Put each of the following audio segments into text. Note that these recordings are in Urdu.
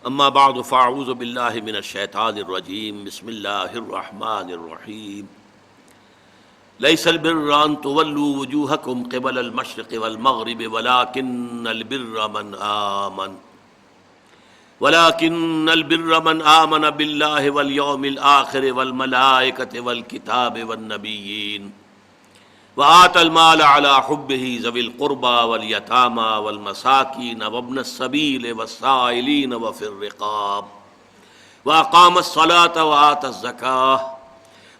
اما بعد فاعوذ باللہ من الشیطان الرجیم بسم اللہ الرحمن الرحیم لیس البر ان تولوا وجوہکم قبل المشرق والمغرب ولكن البر من آمن بالله واليوم الآخر والملائكة والكتاب والنبيين وآتى المال على حبه ذوي القربى واليتامى والمساكين وابن السبيل والسائلين وفي الرقاب وأقام الصلاة وآتى الزكاة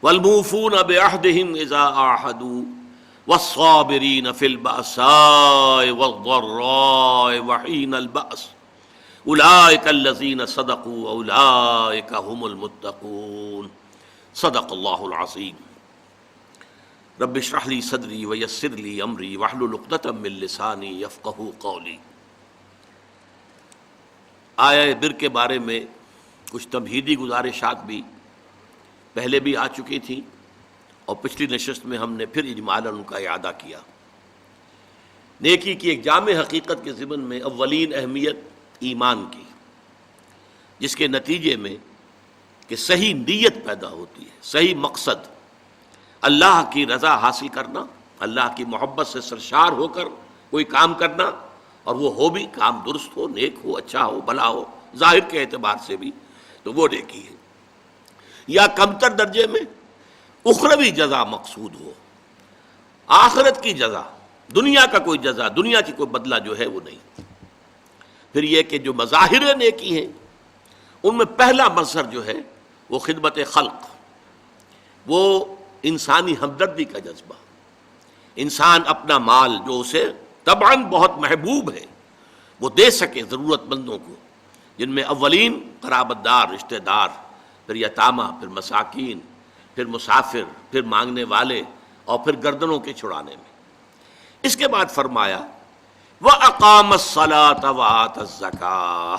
والموفون بعهدهم إذا عاهدوا والصابرين في البأساء والضراء وحين البأس اولئک الذین صدقوا اولئک هم المتقون صدق اللہ العظیم رب اشرح لی صدری ویسر لی امری واحلل عقدۃ من لسانی یفقہوا قولی۔ آیہ بر کے بارے میں کچھ تمہیدی گزارشات بھی پہلے بھی آ چکی تھیں اور پچھلی نشست میں ہم نے پھر اجمالاً ان کا اعادہ کیا۔ نیکی کی ایک جامع حقیقت کے ضمن میں اولین اہمیت ایمان کی، جس کے نتیجے میں کہ صحیح نیت پیدا ہوتی ہے، صحیح مقصد اللہ کی رضا حاصل کرنا، اللہ کی محبت سے سرشار ہو کر کوئی کام کرنا، اور وہ ہو بھی کام درست ہو، نیک ہو، اچھا ہو، بھلا ہو، ظاہر کے اعتبار سے بھی تو وہ نیکی ہے۔ یا کمتر درجے میں اخروی جزا مقصود ہو، آخرت کی جزا، دنیا کا کوئی جزا، دنیا کی کوئی بدلہ جو ہے وہ نہیں۔ پھر یہ کہ جو مظاہر نیکی ہیں ان میں پہلا مظہر جو ہے وہ خدمت خلق، وہ انسانی ہمدردی کا جذبہ، انسان اپنا مال جو اسے طبعاً بہت محبوب ہے وہ دے سکے ضرورت مندوں کو، جن میں اولین قرابت دار، رشتہ دار، پھر یتامہ، پھر مساکین، پھر مسافر، پھر مانگنے والے، اور پھر گردنوں کے چھڑانے میں۔ اس کے بعد فرمایا وَأَقَامَ الصَّلَاةَ وَآتَى الزَّكَاةَ،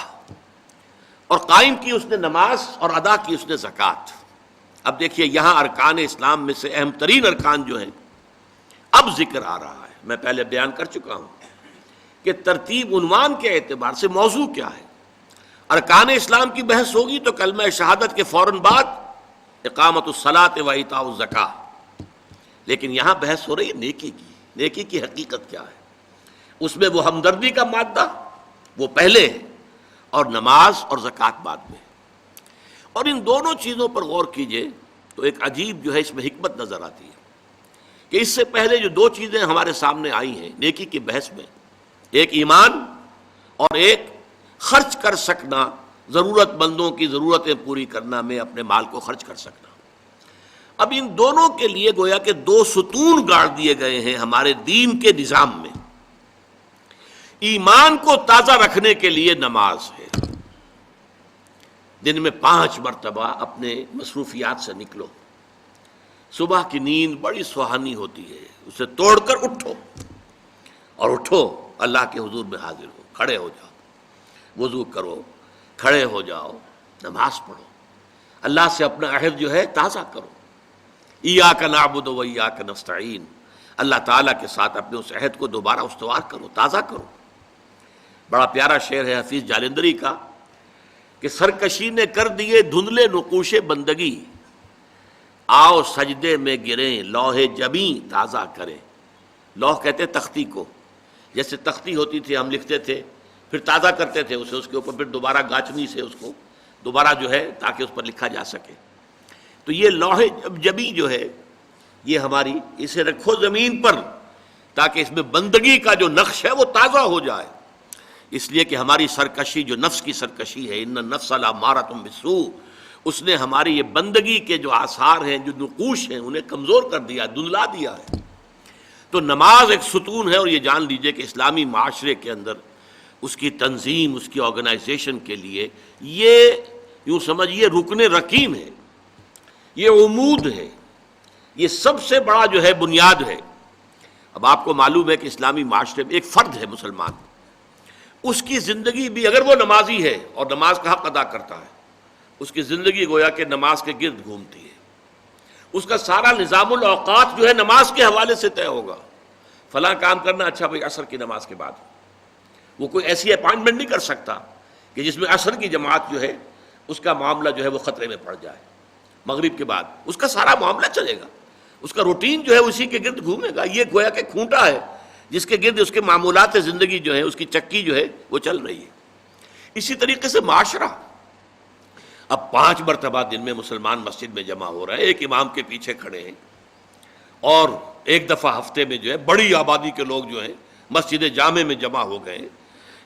اور قائم کی اس نے نماز اور ادا کی اس نے زکوٰۃ۔ اب دیکھیے یہاں ارکان اسلام میں سے اہم ترین ارکان جو ہیں اب ذکر آ رہا ہے۔ میں پہلے بیان کر چکا ہوں کہ ترتیب عنوان کے اعتبار سے موضوع کیا ہے۔ ارکان اسلام کی بحث ہوگی تو کلمہ شہادت کے فوراً بعد اقامت الصلاۃ و ایتاء الزکاۃ، لیکن یہاں بحث ہو رہی ہے نیکی کی۔ نیکی کی حقیقت کیا ہے؟ اس میں وہ ہمدردی کا مادہ وہ پہلے ہے اور نماز اور زکوٰۃ بعد میں۔ اور ان دونوں چیزوں پر غور کیجئے تو ایک عجیب جو ہے اس میں حکمت نظر آتی ہے کہ اس سے پہلے جو دو چیزیں ہمارے سامنے آئی ہیں نیکی کی بحث میں، ایک ایمان اور ایک خرچ کر سکنا، ضرورت مندوں کی ضرورتیں پوری کرنا میں اپنے مال کو خرچ کر سکنا۔ اب ان دونوں کے لیے گویا کہ دو ستون گاڑ دیے گئے ہیں ہمارے دین کے نظام میں۔ ایمان کو تازہ رکھنے کے لیے نماز ہے، دن میں 5 مرتبہ اپنے مصروفیات سے نکلو، صبح کی نیند بڑی سہانی ہوتی ہے، اسے توڑ کر اٹھو اور اٹھو اللہ کے حضور میں حاضر ہو، کھڑے ہو جاؤ، وضو کرو، کھڑے ہو جاؤ، نماز پڑھو، اللہ سے اپنا عہد جو ہے تازہ کرو۔ ایاک نعبد و ایاک نستعین، اللہ تعالیٰ کے ساتھ اپنے اس عہد کو دوبارہ استوار کرو، تازہ کرو۔ بڑا پیارا شعر ہے حفیظ جالندری کا کہ سرکشی نے کر دیے دھندلے نقوش بندگی، آؤ سجدے میں گریں لوح جبیں تازہ کریں۔ لوح کہتے تختی کو، جیسے تختی ہوتی تھی ہم لکھتے تھے پھر تازہ کرتے تھے اسے، اس کے اوپر پھر دوبارہ گاچنی سے اس کو دوبارہ جو ہے تاکہ اس پر لکھا جا سکے۔ تو یہ لوح جبیں جو ہے یہ ہماری، اسے رکھو زمین پر تاکہ اس میں بندگی کا جو نقش ہے وہ تازہ ہو جائے۔ اس لیے کہ ہماری سرکشی جو نفس کی سرکشی ہے، ان النفس لامارۃ بالسوء، اس نے ہماری یہ بندگی کے جو آثار ہیں، جو نقوش ہیں، انہیں کمزور کر دیا، دھندلا دیا ہے۔ تو نماز ایک ستون ہے، اور یہ جان لیجئے کہ اسلامی معاشرے کے اندر اس کی تنظیم، اس کی آرگنائزیشن کے لیے یہ یوں سمجھیے رکن رکین ہے، یہ عمود ہے، یہ سب سے بڑا جو ہے بنیاد ہے۔ اب آپ کو معلوم ہے کہ اسلامی معاشرے میں ایک فرد ہے مسلمان، اس کی زندگی بھی اگر وہ نمازی ہے اور نماز کا حق ادا کرتا ہے، اس کی زندگی گویا کہ نماز کے گرد گھومتی ہے۔ اس کا سارا نظام الاوقات جو ہے نماز کے حوالے سے طے ہوگا۔ فلاں کام کرنا، اچھا بھائی عصر کی نماز کے بعد۔ وہ کوئی ایسی اپائنٹمنٹ نہیں کر سکتا کہ جس میں عصر کی جماعت جو ہے اس کا معاملہ جو ہے وہ خطرے میں پڑ جائے، مغرب کے بعد اس کا سارا معاملہ چلے گا، اس کا روٹین جو ہے اسی کے گرد گھومے گا. یہ گویا کہ کھونٹا ہے جس کے گرد اس کے معمولات زندگی جو ہے، اس کی چکی جو ہے وہ چل رہی ہے. اسی طریقے سے معاشرہ، اب 5 مرتبہ دن میں مسلمان مسجد میں جمع ہو رہا ہے، ایک امام کے پیچھے کھڑے ہیں، اور ایک دفعہ ہفتے میں جو ہے بڑی آبادی کے لوگ جو ہیں مسجد جامع میں جمع ہو گئے.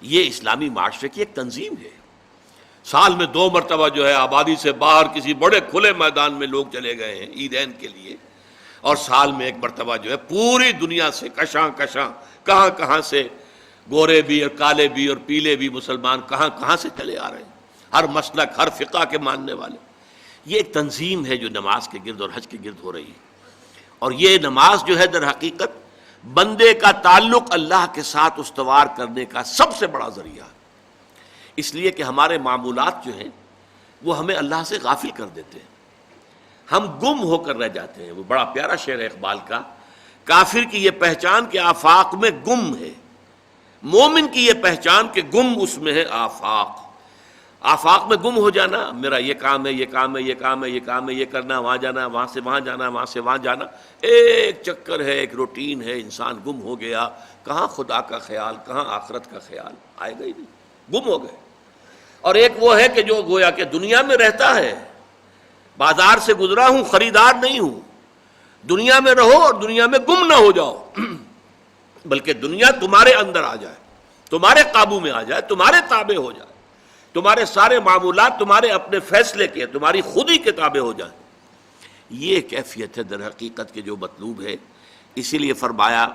یہ اسلامی معاشرے کی ایک تنظیم ہے. سال میں 2 مرتبہ جو ہے آبادی سے باہر کسی بڑے کھلے میدان میں لوگ چلے گئے ہیں عیدین کے لیے، اور سال میں 1 مرتبہ جو ہے پوری دنیا سے کشاں کہاں کہاں سے گورے بھی اور کالے بھی اور پیلے بھی مسلمان کہاں سے چلے آ رہے ہیں، ہر مسلک ہر فقہ کے ماننے والے. یہ ایک تنظیم ہے جو نماز کے گرد اور حج کے گرد ہو رہی ہے. اور یہ نماز جو ہے در حقیقت بندے کا تعلق اللہ کے ساتھ استوار کرنے کا سب سے بڑا ذریعہ ہے، اس لیے کہ ہمارے معمولات جو ہیں وہ ہمیں اللہ سے غافل کر دیتے ہیں، ہم گم ہو کر رہ جاتے ہیں. وہ بڑا پیارا شعر ہے اقبال کا، کافر کی یہ پہچان کہ آفاق میں گم ہے، مومن کی یہ پہچان کہ گم اس میں ہے آفاق. آفاق میں گم ہو جانا، میرا یہ کام ہے، یہ کام ہے، یہ کام ہے، یہ کام ہے، یہ کرنا، وہاں جانا، وہاں سے وہاں جانا، وہاں سے وہاں جانا، ایک چکر ہے، ایک روٹین ہے. انسان گم ہو گیا، کہاں خدا کا خیال، کہاں آخرت کا خیال، آئے گا ہی نہیں، گم ہو گئے. اور ایک وہ ہے کہ جو گویا کہ دنیا میں رہتا ہے، بازار سے گزرا ہوں خریدار نہیں ہوں. دنیا میں رہو اور دنیا میں گم نہ ہو جاؤ، بلکہ دنیا تمہارے اندر آ جائے، تمہارے قابو میں آ جائے، تمہارے تابع ہو جائے، تمہارے سارے معمولات تمہارے اپنے فیصلے کے، تمہاری خودی کے تابع ہو جائیں. یہ کیفیت ہے در حقیقت کے جو مطلوب ہے. اسی لیے فرمایا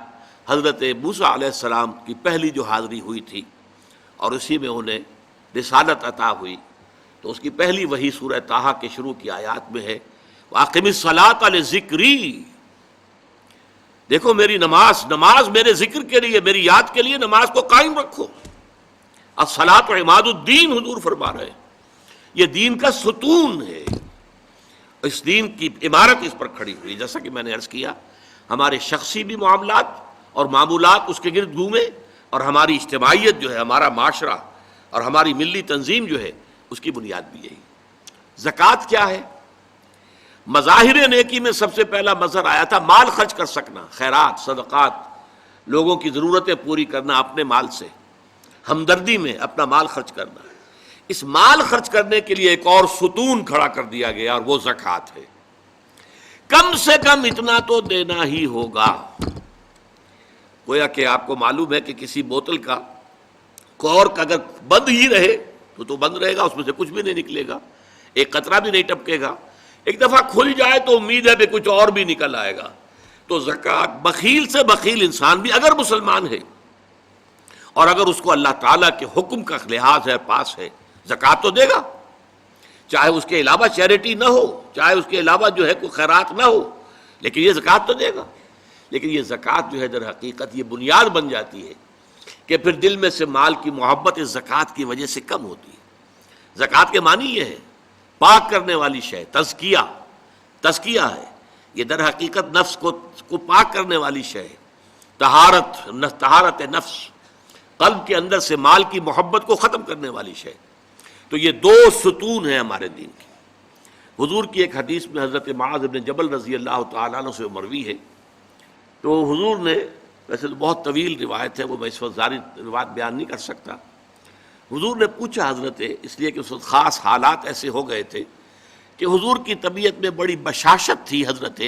حضرت موسیٰ علیہ السلام کی پہلی جو حاضری ہوئی تھی اور اسی میں انہیں رسالت عطا ہوئی، تو اس کی پہلی وحی سورہ طٰہٰ کے شروع کی آیات میں ہے، وَأَقِمِ الصَّلَاةَ لِذِكْرِي. دیکھو میری نماز میرے ذکر کے لیے، میری یاد کے لیے نماز کو قائم رکھو. الصلاۃ عماد الدین، حضور فرما رہے ہیں یہ دین کا ستون ہے، اس دین کی عمارت اس پر کھڑی ہوئی. جیسا کہ میں نے عرض کیا، ہمارے شخصی بھی معاملات اور معمولات اس کے گرد گھومے، اور ہماری اجتماعیت جو ہے، ہمارا معاشرہ اور ہماری ملی تنظیم جو ہے، اس کی بنیاد بھی یہی. زکوٰۃ کیا ہے؟ مظاہر نیکی میں سب سے پہلا مظہر آیا تھا مال خرچ کر سکنا، خیرات، صدقات، لوگوں کی ضرورتیں پوری کرنا اپنے مال سے، ہمدردی میں اپنا مال خرچ کرنا. اس مال خرچ کرنے کے لیے ایک اور ستون کھڑا کر دیا گیا، اور وہ زکوٰۃ ہے. کم سے کم اتنا تو دینا ہی ہوگا. گویا کہ آپ کو معلوم ہے کہ کسی بوتل کا کارک اگر بند ہی رہے تو بند رہے گا، اس میں سے کچھ بھی نہیں نکلے گا، ایک قطرہ بھی نہیں ٹپکے گا. ایک دفعہ کھل جائے تو امید ہے کہ کچھ اور بھی نکل آئے گا. تو زکوٰۃ، بخیل سے بخیل انسان بھی اگر مسلمان ہے اور اگر اس کو اللہ تعالیٰ کے حکم کا لحاظ ہے، پاس ہے، زکوٰۃ تو دے گا. چاہے اس کے علاوہ چیریٹی نہ ہو، چاہے اس کے علاوہ جو ہے کوئی خیرات نہ ہو، لیکن یہ زکوٰۃ تو دے گا. لیکن یہ زکوٰۃ جو ہے در حقیقت یہ بنیاد بن جاتی ہے کہ پھر دل میں سے مال کی محبت اس زکوٰۃ کی وجہ سے کم ہوتی ہے. زکوٰۃ کے معنی یہ ہے پاک کرنے والی شے، تزکیہ ہے. یہ در حقیقت نفس کو پاک کرنے والی شے ہے، طہارت نفس، قلب کے اندر سے مال کی محبت کو ختم کرنے والی شے. تو یہ 2 ستون ہیں ہمارے دین کی. حضور کی ایک حدیث میں حضرت معاذ بن جبل رضی اللہ تعالیٰ عنہ سے مروی ہے، تو حضور نے، ویسے تو بہت طویل روایت ہے، وہ میں اس وقت ظاہری روایت بیان نہیں کر سکتا. حضور نے پوچھا حضرت، اس لیے کہ اس وقت خاص حالات ایسے ہو گئے تھے کہ حضور کی طبیعت میں بڑی بشاشت تھی حضرت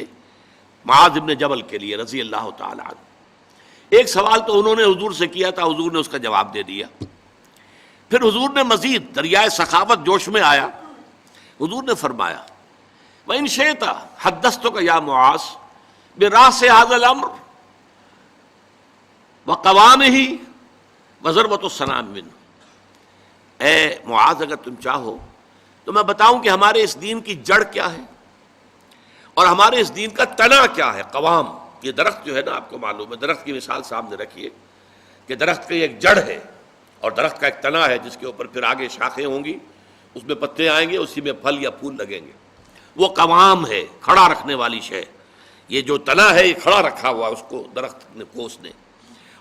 معاذ بن جبل کے لیے رضی اللہ تعالیٰ عنہ. ایک سوال تو انہوں نے حضور سے کیا تھا، حضور نے اس کا جواب دے دیا. پھر حضور نے مزید دریائے سخاوت جوش میں آیا، حضور نے فرمایا وَإِن شِئْتَ حَدَّثْتُكَ يَا مُعَاذ بِرَأْسِ هَذَا الْأَمْرِ وَقَوَامِهِ وَضَرْبَةُ السَّنَامِ مِنْهُ. اے معاذ، اگر تم چاہو تو میں بتاؤں کہ ہمارے اس دین کی جڑ کیا ہے اور ہمارے اس دین کا تنا کیا ہے. قوام، یہ درخت جو ہے نا، آپ کو معلوم ہے، درخت کی مثال سامنے رکھیے کہ درخت کی ایک جڑ ہے اور درخت کا ایک تنا ہے جس کے اوپر پھر آگے شاخیں ہوں گی، اس میں پتے آئیں گے، اسی میں پھل یا پھول لگیں گے. وہ قوام ہے، کھڑا رکھنے والی شے. یہ جو تنا ہے یہ کھڑا رکھا ہوا اس کو درخت نے.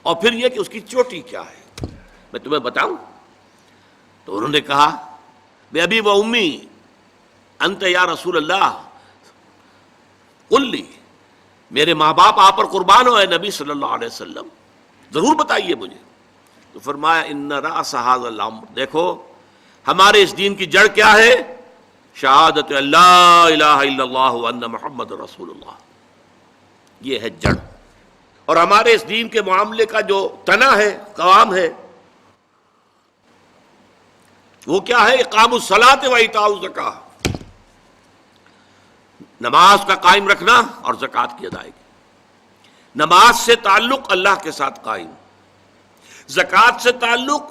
اور پھر یہ کہ اس کی چوٹی کیا ہے. میں تمہیں بتاؤں، تو انہوں نے کہا بے ابی و امی انت یا رسول اللہ قل لی، میرے ماں باپ آپ پر قربان ہو اے نبی صلی اللہ علیہ وسلم، ضرور بتائیے مجھے۔ تو فرمایا ان رأس ھذا الامر، دیکھو ہمارے اس دین کی جڑ کیا ہے؟ شہادت اللہ الہ الا اللہ وان محمد رسول اللہ، یہ ہے جڑ۔ اور ہمارے اس دین کے معاملے کا جو تنا ہے، قوام ہے، وہ کیا ہے؟ اقام الصلاۃ و ایتاء الزکاۃ، نماز کا قائم رکھنا اور زکوٰۃ کی ادائیگی۔ نماز سے تعلق اللہ کے ساتھ قائم، زکوٰۃ سے تعلق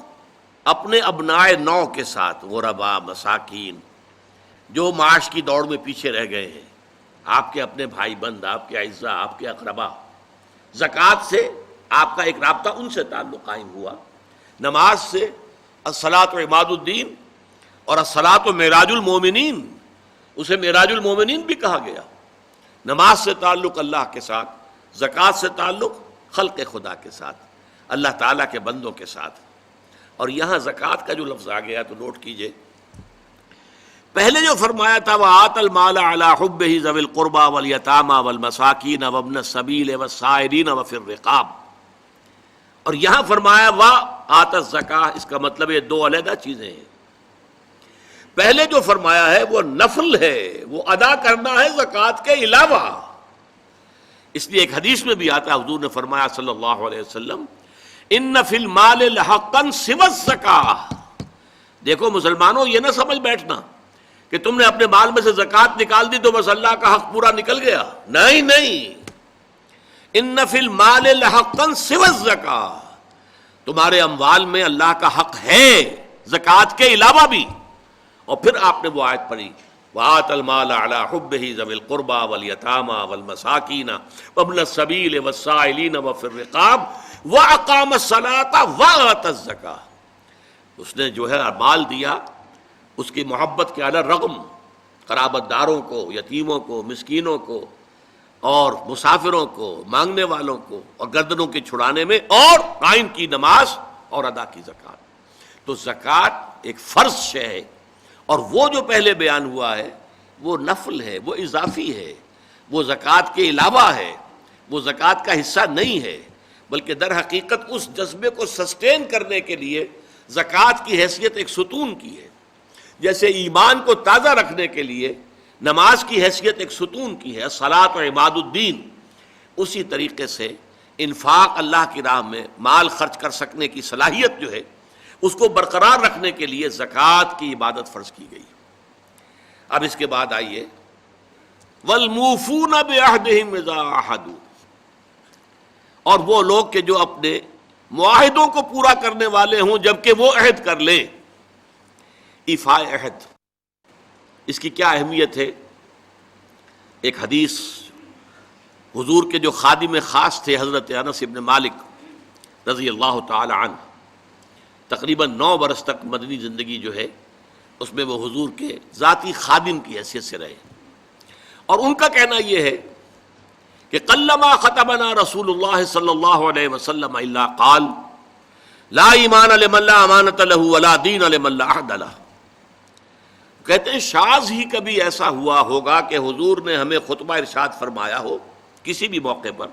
اپنے ابناء نو کے ساتھ، غرباء، مساکین، جو معاش کی دوڑ میں پیچھے رہ گئے ہیں، آپ کے اپنے بھائی بند، آپ کے اعزاء، آپ کے اقربا، زکوٰۃ سے آپ کا ایک رابطہ ان سے تعلق قائم ہوا۔ نماز سے الصلاۃ و عماد الدین، اور الصلاۃ و معراج المومنین، اسے معراج المومنین بھی کہا گیا۔ نماز سے تعلق اللہ کے ساتھ، زکوٰۃ سے تعلق خلق خدا کے ساتھ، اللہ تعالیٰ کے بندوں کے ساتھ۔ اور یہاں زکوٰۃ کا جو لفظ آ گیا تو نوٹ کیجئے، پہلے جو فرمایا تھا وَآتَ الْمَالَ عَلَىٰ حُبِّهِ ذَوِي الْقُرْبَىٰ وَالْيَتَامَىٰ وَالْمَسَاكِينَ وَابْنَ السَّبِيلِ وَالسَّائِلِينَ وَفِي الرِّقَابِ، اور یہاں فرمایا وَآتَ الزَّكَاةَ، اس کا مطلب یہ دو علیحدہ چیزیں ہیں۔ پہلے جو فرمایا ہے وہ نفل ہے، وہ ادا کرنا ہے زکوٰۃ کے علاوہ۔ اس لیے ایک حدیث میں بھی آتا ہے، حضور نے فرمایا صلی اللہ علیہ وسلم ان فی المال لحقا سوی الزکاۃ۔ دیکھو مسلمانوں، یہ نہ سمجھ بیٹھنا کہ تم نے اپنے مال میں سے زکوٰۃ نکال دی تو بس اللہ کا حق پورا نکل گیا، نہیں نہیں، ان فی المال لحقا سوی الزکاۃ، تمہارے اموال میں اللہ کا حق ہے زکوٰۃ کے علاوہ بھی۔ اور پھر آپ نے وہ آیت پڑھی وَآتَ الْمَالَ عَلَىٰ حُبِّهِ ذَوِي الْقُرْبَىٰ وَالْيَتَامَىٰ وَالْمَسَاكِينَ وَابْنَ السَّبِيلِ وَالسَّائِلِينَ وَفِي الرِّقَابِ وَأَقَامَ الصَّلَاةَ وَآتَى الزَّكَاةَ، اس نے جو ہے مال دیا اس کی محبت کے علی رغم، قرابت داروں کو، یتیموں کو، مسکینوں کو، اور مسافروں کو، مانگنے والوں کو، اور گردنوں کے چھڑانے میں، اور قائم کی نماز اور ادا کی زکوٰۃ۔ تو زکوٰۃ ایک فرض شے ہے، اور وہ جو پہلے بیان ہوا ہے وہ نفل ہے، وہ اضافی ہے، وہ زکوٰۃ کے علاوہ ہے، وہ زکوٰۃ کا حصہ نہیں ہے، بلکہ در حقیقت اس جذبے کو سسٹین کرنے کے لیے زکوٰۃ کی حیثیت ایک ستون کی ہے، جیسے ایمان کو تازہ رکھنے کے لیے نماز کی حیثیت ایک ستون کی ہے، الصلاۃ و عماد الدین، اسی طریقے سے انفاق اللہ کی راہ میں مال خرچ کر سکنے کی صلاحیت جو ہے اس کو برقرار رکھنے کے لیے زکوٰۃ کی عبادت فرض کی گئی۔ اب اس کے بعد آئیے وَالْمُوفُونَ بِعَهْدِهِمْ إِذَا عَاهَدُوا، اور وہ لوگ کہ جو اپنے معاہدوں کو پورا کرنے والے ہوں جبکہ وہ عہد کر لیں۔ ایفاء عہد، اس کی کیا اہمیت ہے؟ ایک حدیث، حضور کے جو خادم خاص تھے حضرت انس بن مالک رضی اللہ تعالی عنہ، تقریباً 9 برس تک مدنی زندگی جو ہے اس میں وہ حضور کے ذاتی خادم کی حیثیت سے رہے، اور ان کا کہنا یہ ہے کہ قلما خطبنا رسول اللہ صلی اللہ علیہ وسلم الا قال لا ایمان لمن لا امانۃ له ولا دین لمن لا عہد له، کہتے ہیں شاذ ہی کبھی ایسا ہوا ہوگا کہ حضور نے ہمیں خطبہ ارشاد فرمایا ہو کسی بھی موقع پر،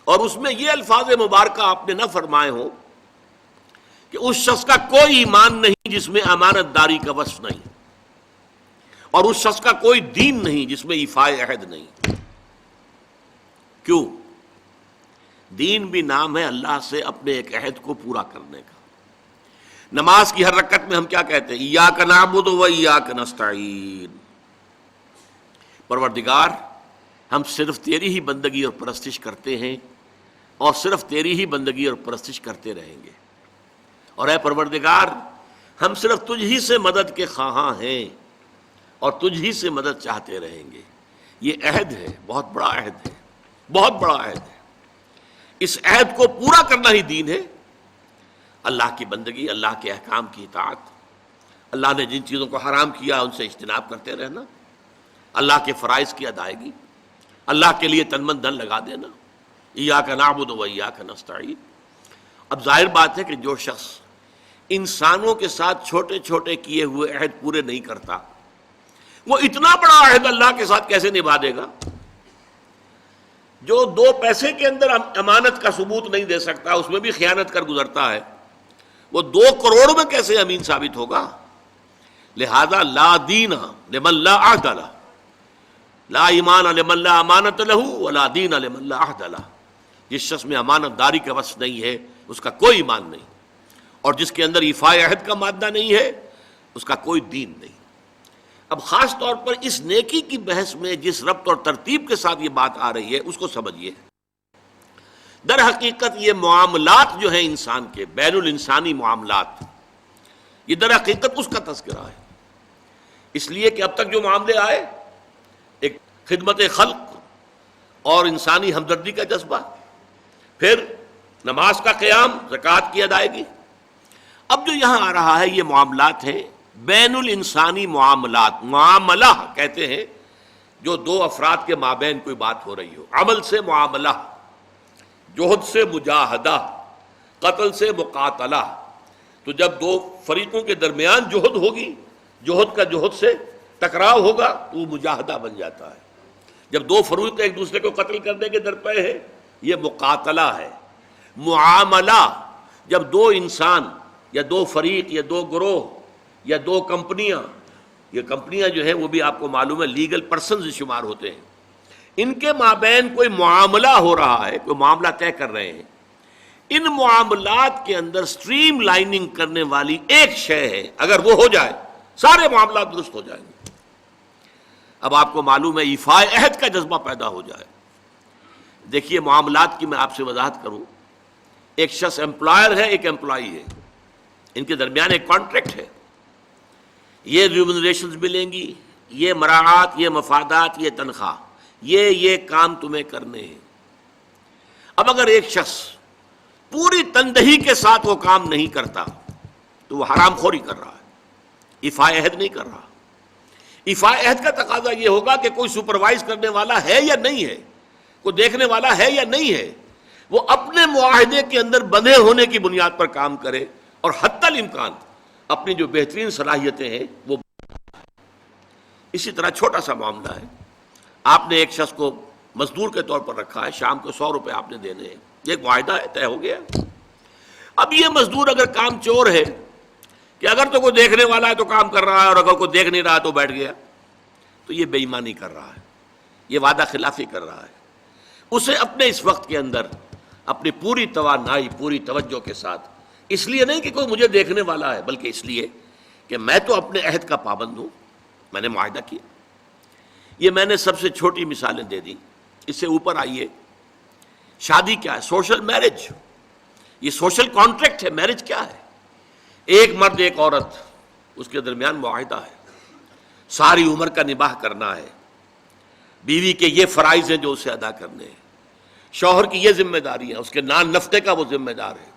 اور اس میں یہ الفاظ مبارکہ آپ نے نہ فرمائے ہوں کہ اس شخص کا کوئی ایمان نہیں جس میں امانت داری کا وصف نہیں، اور اس شخص کا کوئی دین نہیں جس میں ایفاء عہد نہیں۔ کیوں؟ دین بھی نام ہے اللہ سے اپنے ایک عہد کو پورا کرنے کا۔ نماز کی ہر رکعت میں ہم کیا کہتے ہیں؟ ایاک نعبد و ایاک نستعین، پروردگار ہم صرف تیری ہی بندگی اور پرستش کرتے ہیں، اور صرف تیری ہی بندگی اور پرستش کرتے رہیں گے، اور اے پروردگار ہم صرف تجھ ہی سے مدد کے خواہاں ہیں اور تجھ ہی سے مدد چاہتے رہیں گے۔ یہ عہد ہے، بہت بڑا عہد ہے، بہت بڑا عہد ہے۔ اس عہد کو پورا کرنا ہی دین ہے، اللہ کی بندگی، اللہ کے احکام کی اطاعت، اللہ نے جن چیزوں کو حرام کیا ان سے اجتناب کرتے رہنا، اللہ کے فرائض کی ادائیگی، اللہ کے لیے تن من دھن لگا دینا، ایاک نعبد و ایاک نستعین۔ اب ظاہر بات ہے کہ جو شخص انسانوں کے ساتھ چھوٹے چھوٹے کیے ہوئے عہد پورے نہیں کرتا، وہ اتنا بڑا عہد اللہ کے ساتھ کیسے نبھا دے گا؟ جو 2 پیسے کے اندر امانت کا ثبوت نہیں دے سکتا، اس میں بھی خیانت کر گزرتا ہے، وہ 2 کروڑ میں کیسے امین ثابت ہوگا؟ لہذا لا دین لمن لا عہد لہ، لا ایمان لمن لا امانت لہ ولا دین لمن لا عہد لہ۔ جس شخص میں امانت داری کا وصف نہیں ہے اس کا کوئی ایمان نہیں، اور جس کے اندر ایفاء عہد کا مادہ نہیں ہے اس کا کوئی دین نہیں۔ اب خاص طور پر اس نیکی کی بحث میں جس ربط اور ترتیب کے ساتھ یہ بات آ رہی ہے اس کو سمجھیے۔ در حقیقت یہ معاملات جو ہیں انسان کے، بین الانسانی معاملات، یہ در حقیقت اس کا تذکرہ ہے، اس لیے کہ اب تک جو معاملے آئے، ایک خدمت خلق اور انسانی ہمدردی کا جذبہ، پھر نماز کا قیام، زکوٰۃ کی ادائیگی، اب جو یہاں آ رہا ہے یہ معاملات ہیں بین الانسانی معاملات۔ معاملہ کہتے ہیں جو 2 افراد کے مابین کوئی بات ہو رہی ہو، عمل سے معاملہ، جوہد سے مجاہدہ، قتل سے مقاتلہ۔ تو جب 2 فریقوں کے درمیان جوہد ہوگی، جوہد کا جوہد سے ٹکراؤ ہوگا تو وہ مجاہدہ بن جاتا ہے۔ جب 2 فریق ایک دوسرے کو قتل کرنے کے درپے ہیں یہ مقاتلہ ہے۔ معاملہ جب 2 انسان یا 2 فریق یا 2 گروہ یا 2 کمپنیاں، یہ کمپنیاں جو ہیں وہ بھی آپ کو معلوم ہے لیگل پرسنز شمار ہوتے ہیں، ان کے مابین کوئی معاملہ ہو رہا ہے، کوئی معاملہ طے کر رہے ہیں، ان معاملات کے اندر سٹریم لائننگ کرنے والی ایک شے ہے، اگر وہ ہو جائے سارے معاملات درست ہو جائیں گے۔ اب آپ کو معلوم ہے ایفاء عہد کا جذبہ پیدا ہو جائے۔ دیکھیے معاملات کی میں آپ سے وضاحت کروں، ایک شخص امپلائر ہے، ایک امپلائی ہے، ان کے درمیان ایک کانٹریکٹ ہے، یہ ریمونریشنز ملیں گی، یہ مراعات، یہ مفادات، یہ تنخواہ، یہ کام تمہیں کرنے ہیں۔ اب اگر ایک شخص پوری تندہی کے ساتھ وہ کام نہیں کرتا تو وہ حرام خوری کر رہا ہے، ایفاء عہد نہیں کر رہا۔ ایفاء عہد کا تقاضا یہ ہوگا کہ کوئی سپروائز کرنے والا ہے یا نہیں ہے، کوئی دیکھنے والا ہے یا نہیں ہے، وہ اپنے معاہدے کے اندر بندھے ہونے کی بنیاد پر کام کرے اور حتی الامکان اپنی جو بہترین صلاحیتیں ہیں وہ۔ اسی طرح چھوٹا سا معاملہ ہے، آپ نے ایک شخص کو مزدور کے طور پر رکھا ہے، شام کو 100 روپے آپ نے دینے ہیں، یہ ایک معاہدہ ہے، طے ہو گیا۔ اب یہ مزدور اگر کام چور ہے کہ اگر تو کوئی دیکھنے والا ہے تو کام کر رہا ہے اور اگر کوئی دیکھ نہیں رہا تو بیٹھ گیا، تو یہ بے ایمانی کر رہا ہے، یہ وعدہ خلافی کر رہا ہے۔ اسے اپنے اس وقت کے اندر اپنی پوری توانائی، پوری توجہ کے ساتھ، اس لیے نہیں کہ کوئی مجھے دیکھنے والا ہے بلکہ اس لیے کہ میں تو اپنے عہد کا پابند ہوں، میں نے معاہدہ کیا۔ یہ میں نے سب سے چھوٹی مثالیں دے دی، اس سے اوپر آئیے، شادی کیا ہے؟ سوشل میرج، یہ سوشل کانٹریکٹ ہے۔ میرج کیا ہے؟ ایک مرد ایک عورت، اس کے درمیان معاہدہ ہے، ساری عمر کا نباہ کرنا ہے، بیوی کے یہ فرائض ہیں جو اسے ادا کرنے ہیں، شوہر کی یہ ذمہ داری ہے، اس کے نان نفقے کا وہ ذمہ دار ہے،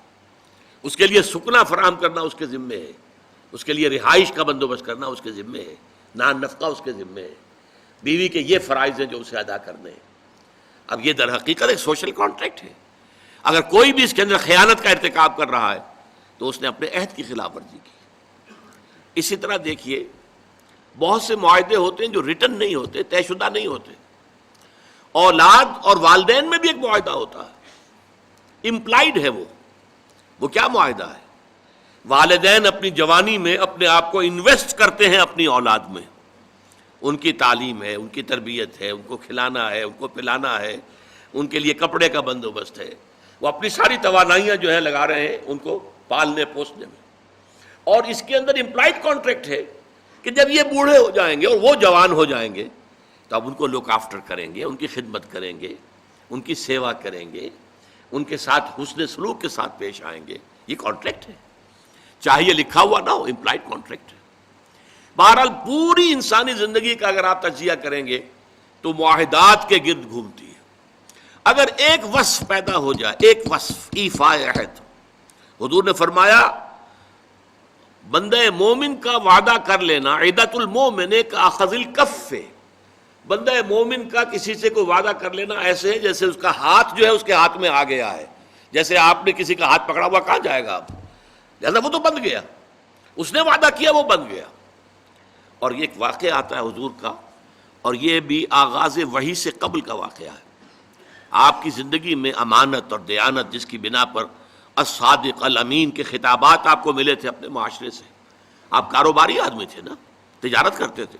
اس کے لیے سکنا فراہم کرنا اس کے ذمے ہے، اس کے لیے رہائش کا بندوبست کرنا اس کے ذمے ہے، نان نفقہ اس کے ذمے ہے، بیوی کے یہ فرائض ہیں جو اسے ادا کرنے ہیں۔ اب یہ در حقیقت ایک سوشل کانٹریکٹ ہے۔ اگر کوئی بھی اس کے اندر خیانت کا ارتکاب کر رہا ہے تو اس نے اپنے عہد کی خلاف ورزی کی۔ اسی طرح دیکھیے بہت سے معاہدے ہوتے ہیں جو ریٹن نہیں ہوتے، طے شدہ نہیں ہوتے۔ اولاد اور والدین میں بھی ایک معاہدہ ہوتا ہے، امپلائڈ ہے وہ کیا معاہدہ ہے؟ والدین اپنی جوانی میں اپنے آپ کو انویسٹ کرتے ہیں اپنی اولاد میں، ان کی تعلیم ہے، ان کی تربیت ہے، ان کو کھلانا ہے، ان کو پلانا ہے، ان کے لیے کپڑے کا بندوبست ہے، وہ اپنی ساری توانائیاں جو ہیں لگا رہے ہیں ان کو پالنے پوسنے میں۔ اور اس کے اندر امپلائڈ کانٹریکٹ ہے کہ جب یہ بوڑھے ہو جائیں گے اور وہ جوان ہو جائیں گے تو اب ان کو لک آفٹر کریں گے، ان کی خدمت کریں گے، ان کی سیوا کریں گے، ان کے ساتھ حسن سلوک کے ساتھ پیش آئیں گے۔ یہ کانٹریکٹ ہے، چاہے یہ لکھا ہوا نہ ہو، امپلائڈ کانٹریکٹ ہے۔ بہرحال پوری انسانی زندگی کا اگر آپ تجزیہ کریں گے تو معاہدات کے گرد گھومتی ہے۔ اگر ایک وصف پیدا ہو جائے، ایک وصف ایفاء عہد، حضور نے فرمایا بندہ مومن کا وعدہ کر لینا عدت المومن کاخذ الکف، بندہ مومن کا کسی سے کوئی وعدہ کر لینا ایسے ہے جیسے اس کا ہاتھ جو ہے اس کے ہاتھ میں آ گیا ہے۔ جیسے آپ نے کسی کا ہاتھ پکڑا ہوا، کہاں جائے گا اب؟ لہذا وہ تو بن گیا، اس نے وعدہ کیا وہ بن گیا۔ اور یہ ایک واقعہ آتا ہے حضور کا، اور یہ بھی آغاز وحی سے قبل کا واقعہ ہے۔ آپ کی زندگی میں امانت اور دیانت، جس کی بنا پر الصادق الامین کے خطابات آپ کو ملے تھے اپنے معاشرے سے، آپ کاروباری آدمی تھے نا، تجارت کرتے تھے۔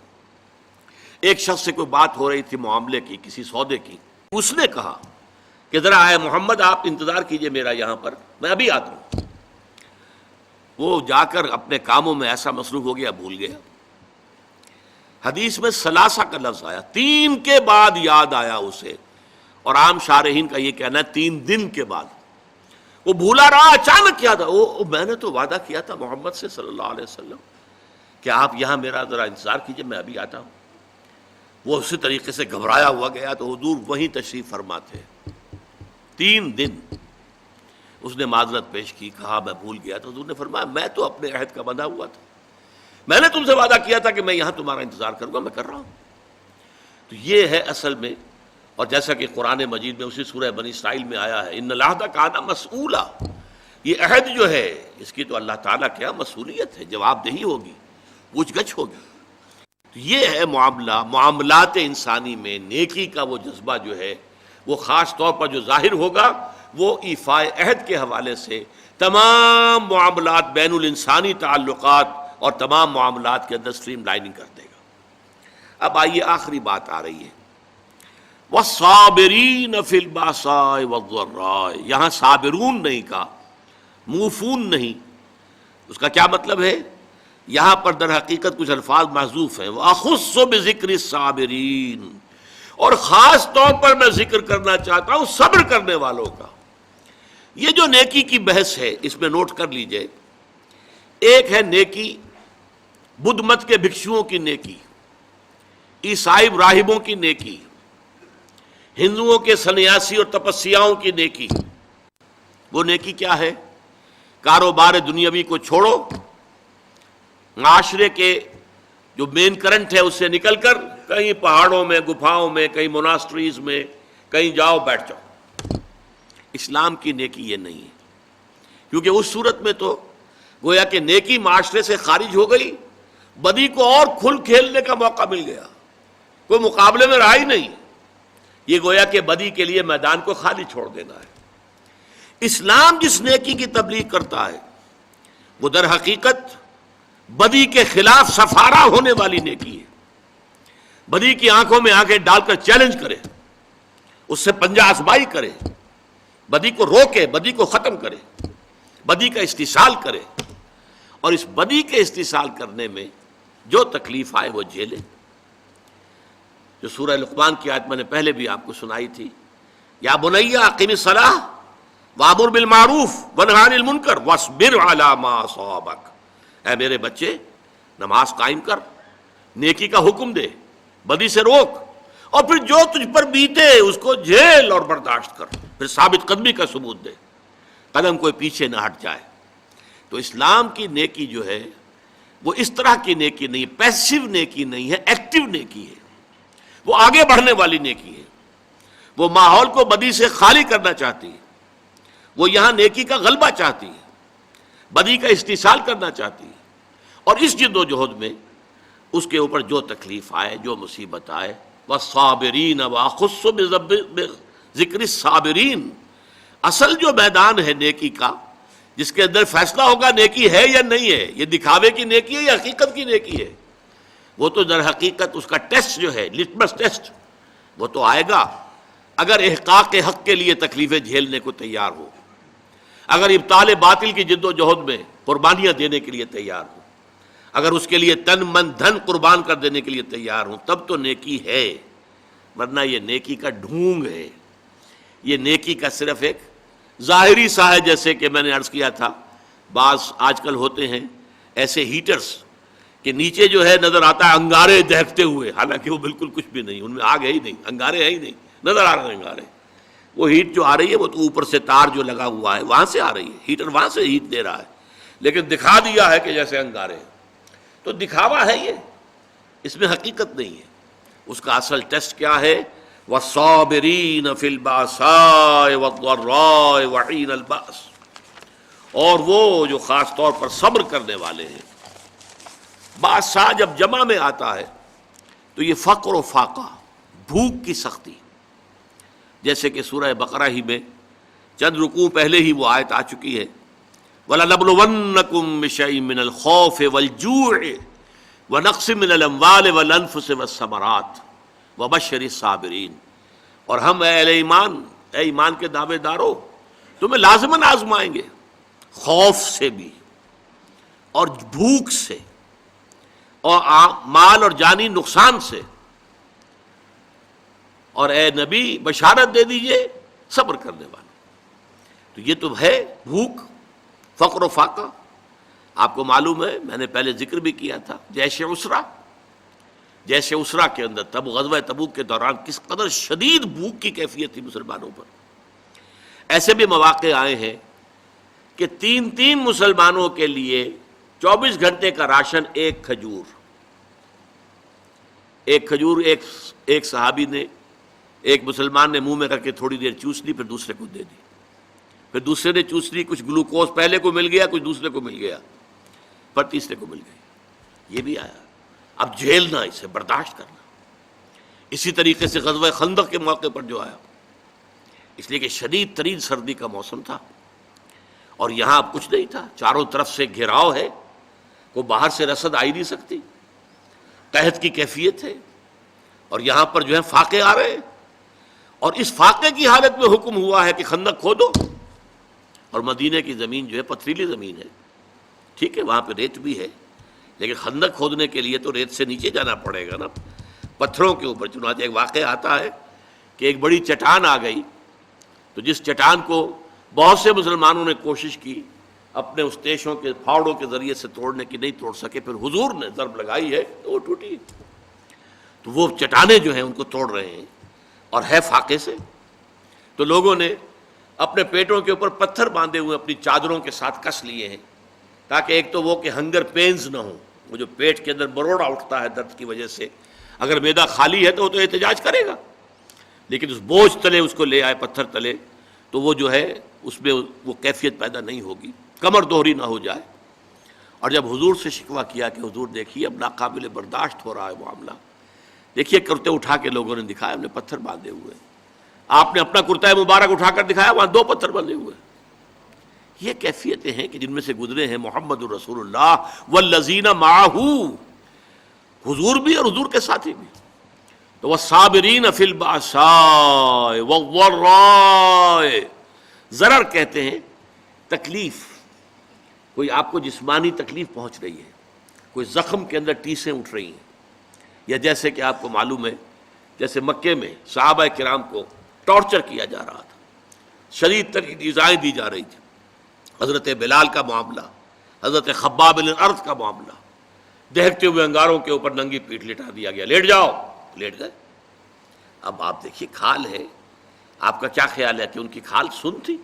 ایک شخص سے کوئی بات ہو رہی تھی معاملے کی، کسی سودے کی، اس نے کہا کہ ذرا آئے محمد آپ انتظار کیجئے میرا یہاں پر، میں ابھی آتا ہوں۔ وہ جا کر اپنے کاموں میں ایسا مصروف ہو گیا، بھول گیا۔ حدیث میں ثلاثہ کا لفظ آیا، 3 کے بعد یاد آیا اسے، اور عام شارحین کا یہ کہنا ہے 3 دن کے بعد۔ وہ بھولا رہا، اچانک یاد آیا، میں نے تو وعدہ کیا تھا محمد سے صلی اللہ علیہ وسلم کہ آپ یہاں میرا ذرا انتظار کیجئے، میں ابھی آتا ہوں۔ وہ اسی طریقے سے گھبرایا ہوا گیا تو حضور وہیں تشریف فرما تھے۔ 3 دن اس نے معذرت پیش کی، کہا میں بھول گیا۔ تو حضور نے فرمایا میں تو اپنے عہد کا بندھا ہوا تھا، میں نے تم سے وعدہ کیا تھا کہ میں یہاں تمہارا انتظار کروں گا، میں کر رہا ہوں۔ تو یہ ہے اصل میں، اور جیسا کہ قرآن مجید میں اسی سورہ بنی اسرائیل میں آیا ہے، ان العہد کان مسئولا، یہ عہد جو ہے اس کی تو اللہ تعالیٰ کیا مسئولیت ہے، جواب دہی ہوگی، پوچھ گچھ ہوگی۔ تو یہ ہے معاملات انسانی میں نیکی کا وہ جذبہ جو ہے، وہ خاص طور پر جو ظاہر ہوگا وہ ایفائے عہد کے حوالے سے تمام معاملات، بین الانسانی تعلقات اور تمام معاملات کے اندر اسٹریم لائننگ کر دے گا۔ اب آئیے آخری بات آ رہی ہے، وَالصَّابِرِينَ فِي الْبَأْسَاءِ وَالضَّرَّاءِ، یہاں صابرون نہیں کہا، موفون نہیں۔ اس کا کیا مطلب ہے؟ یہاں پر در حقیقت کچھ الفاظ محذوف ہیں، وَأَخُصُّ بِذِكْرِ الصَّابِرِينَ، اور خاص طور پر میں ذکر کرنا چاہتا ہوں صبر کرنے والوں کا۔ یہ جو نیکی کی بحث ہے اس میں نوٹ کر لیجئے، ایک ہے نیکی بدھ مت کے بھکشوؤں کی نیکی، عیسائی راہبوں کی نیکی، ہندوؤں کے سنیاسی اور تپسیاؤں کی نیکی۔ وہ نیکی کیا ہے؟ کاروبار دنیاوی کو چھوڑو، معاشرے کے جو مین کرنٹ ہے اس سے نکل کر کہیں پہاڑوں میں، گفاؤں میں، کہیں موناسٹریز میں، کہیں جاؤ بیٹھ جاؤ۔ اسلام کی نیکی یہ نہیں ہے، کیونکہ اس صورت میں تو گویا کہ نیکی معاشرے سے خارج ہو گئی، بدی کو اور کھل کھیلنے کا موقع مل گیا، کوئی مقابلے میں رہا ہی نہیں۔ یہ گویا کہ بدی کے لیے میدان کو خالی چھوڑ دینا ہے۔ اسلام جس نیکی کی تبلیغ کرتا ہے وہ در حقیقت بدی کے خلاف سفارہ ہونے والی نیکی ہے۔ بدی کی آنکھوں میں آنکھیں ڈال کر چیلنج کرے، اس سے پنجہ آزمائی کرے، بدی کو روکے، بدی کو ختم کرے، بدی کا استحصال کرے، اور اس بدی کے استحصال کرنے میں جو تکلیف آئے وہ جھیلے۔ جو سورہ لقمان کی آیت میں نے پہلے بھی آپ کو سنائی تھی، یا بنی اقم الصلاۃ وامر بالمعروف وانہ عن المنکر واصبر علی ما اصابک، اے میرے بچے نماز قائم کر، نیکی کا حکم دے، بدی سے روک، اور پھر جو تجھ پر بیتے اس کو جھیل اور برداشت کر، پھر ثابت قدمی کا ثبوت دے، قدم کوئی پیچھے نہ ہٹ جائے۔ تو اسلام کی نیکی جو ہے وہ اس طرح کی نیکی نہیں، پیسیو نیکی نہیں ہے، ایکٹیو نیکی ہے، وہ آگے بڑھنے والی نیکی ہے، وہ ماحول کو بدی سے خالی کرنا چاہتی ہے، وہ یہاں نیکی کا غلبہ چاہتی ہے، بدی کا استحصال کرنا چاہتی ہے، اور اس جد و جہد میں اس کے اوپر جو تکلیف آئے، جو مصیبت آئے، وَالصَّابِرِينَ وَأَخُصُّ بِذِكْرِ الصَّابِرِينَ، اصل جو میدان ہے نیکی کا، جس کے اندر فیصلہ ہوگا نیکی ہے یا نہیں ہے، یہ دکھاوے کی نیکی ہے یا حقیقت کی نیکی ہے، وہ تو در حقیقت اس کا ٹیسٹ جو ہے، لٹمس ٹیسٹ، وہ تو آئے گا اگر احقاق حق کے لیے تکلیفیں جھیلنے کو تیار ہو، اگر ابطال باطل کی جد و جہد میں قربانیاں دینے کے لیے تیار ہو، اگر اس کے لیے تن من دھن قربان کر دینے کے لیے تیار ہوں، تب تو نیکی ہے، ورنہ یہ نیکی کا ڈھونگ ہے، یہ نیکی کا صرف ایک ظاہری سا ہے۔ جیسے کہ میں نے عرض کیا تھا، بعض آج کل ہوتے ہیں ایسے ہیٹرز کہ نیچے جو ہے نظر آتا ہے انگارے دہکتے ہوئے، حالانکہ وہ بالکل کچھ بھی نہیں، ان میں آگ ہے ہی نہیں، انگارے ہیں ہی نہیں، نظر آ رہے ہیں انگارے۔ وہ ہیٹ جو آ رہی ہے وہ تو اوپر سے تار جو لگا ہوا ہے وہاں سے آ رہی ہے، ہیٹر وہاں سے ہیٹ دے رہا ہے، لیکن دکھا دیا ہے کہ جیسے انگارے ہیں۔ تو دکھاوا ہے یہ، اس میں حقیقت نہیں ہے۔ اس کا اصل ٹیسٹ کیا ہے؟ وَالصَّابِرِينَ فِي الْبَأْسَاءِ وَالضَّرَّاءِ وَحِينَ الْبَأْسِ، اور وہ جو خاص طور پر صبر کرنے والے ہیں۔ بادشاہ جب جمع میں آتا ہے تو یہ فقر و فاقہ، بھوک کی سختی، جیسے کہ سورہ بقرہ ہی میں چند رکوع پہلے ہی وہ آیت آ چکی ہے، وَلَنَبْلُوَنَّكُم بِشَيْءٍ مِّنَ الْخَوْفِ وَالْجُوعِ وَنَقْصٍ مِّنَ الْأَمْوَالِ وَالْأَنفُسِ وَالثَّمَرَاتِ وَبَشِّرِ الصَّابِرِينَ، اور ہم اے ایمان، اے ایمان کے دعوے دارو، تمہیں لازماً آزمائیں گے، خوف سے بھی اور بھوک سے اور مال اور جانی نقصان سے، اور اے نبی بشارت دے دیجئے صبر کرنے والے۔ تو یہ تو ہے بھوک، فقر و فاقہ۔ آپ کو معلوم ہے، میں نے پہلے ذکر بھی کیا تھا، جیسے اسرا کے اندر تب غزوہ تبوک کے دوران کس قدر شدید بھوک کی کیفیت تھی مسلمانوں پر۔ ایسے بھی مواقع آئے ہیں کہ تین مسلمانوں کے لیے 24 گھنٹے کا راشن ایک کھجور ایک صحابی نے، ایک مسلمان نے منہ میں رکھ کے تھوڑی دیر چوس لی، پھر دوسرے کو دے دی، پھر دوسرے نے چوس لی، کچھ گلوکوز پہلے کو مل گیا، کچھ دوسرے کو مل گیا، پھر تیسرے کو مل گئی۔ یہ بھی آیا۔ اب جھیلنا، اسے برداشت کرنا۔ اسی طریقے سے غزوہ خندق کے موقع پر جو آیا، اس لیے کہ شدید ترین سردی کا موسم تھا اور یہاں اب کچھ نہیں تھا، چاروں طرف سے گھیراؤ ہے، کوئی باہر سے رسد آ ہی نہیں سکتی، قحط کی کیفیت ہے، اور یہاں پر جو ہے فاقے آ رہے ہیں، اور اس فاقے کی حالت میں حکم ہوا ہے کہ خندق کھودو، اور مدینہ کی زمین جو ہے پتھریلی زمین ہے، ٹھیک ہے وہاں پہ ریت بھی ہے، لیکن خندق کھودنے کے لیے تو ریت سے نیچے جانا پڑے گا نا، پتھروں کے اوپر۔ چنانچہ ایک واقعہ آتا ہے کہ ایک بڑی چٹان آ گئی، تو جس چٹان کو بہت سے مسلمانوں نے کوشش کی اپنے اس تیشوں کے پھاوڑوں کے ذریعے سے توڑنے کی، نہیں توڑ سکے، پھر حضور نے ضرب لگائی ہے تو وہ ٹوٹی۔ تو وہ چٹانیں جو ہیں ان کو توڑ رہے ہیں، اور ہے فاقے سے، تو لوگوں نے اپنے پیٹوں کے اوپر پتھر باندھے ہوئے اپنی چادروں کے ساتھ کس لیے ہیں، تاکہ ایک تو وہ کہ ہنگر پینز نہ ہوں، وہ جو پیٹ کے اندر بروڑا اٹھتا ہے درد کی وجہ سے، اگر معدہ خالی ہے تو وہ تو احتجاج کرے گا، لیکن اس بوجھ تلے اس کو لے آئے پتھر تلے، تو وہ جو ہے اس میں وہ کیفیت پیدا نہیں ہوگی، کمر دوہری نہ ہو جائے۔ اور جب حضور سے شکوہ کیا کہ حضور دیکھیے اب ناقابل برداشت ہو رہا ہے معاملہ، دیکھیے کرتے اٹھا کے لوگوں نے دکھایا، ہم نے پتھر باندھے ہوئے، آپ نے اپنا کرتا مبارک اٹھا کر دکھایا، وہاں 2 پتھر بندھے ہوئے۔ یہ کیفیتیں ہیں کہ جن میں سے گزرے ہیں محمد الرسول اللہ والذین معہ، حضور بھی اور حضور کے ساتھی بھی۔ تو والصابرین فی البأساء والضراء، ضرر کہتے ہیں تکلیف، کوئی آپ کو جسمانی تکلیف پہنچ رہی ہے، کوئی زخم کے اندر ٹیسیں اٹھ رہی ہیں، یا جیسے کہ آپ کو معلوم ہے جیسے مکے میں صحابہ کرام کو ٹارچر کیا جا رہا تھا، شدید ترین ایذائیں دی جا رہی تھی، حضرت بلال کا معاملہ، حضرت خباب بن الارض کا معاملہ، دہکتے ہوئے انگاروں کے اوپر ننگی پیٹھ لٹا دیا گیا، لیٹ جاؤ، لیٹ گئے۔ اب آپ دیکھیے کھال ہے، آپ کا کیا خیال ہے کہ ان کی کھال سن تھی؟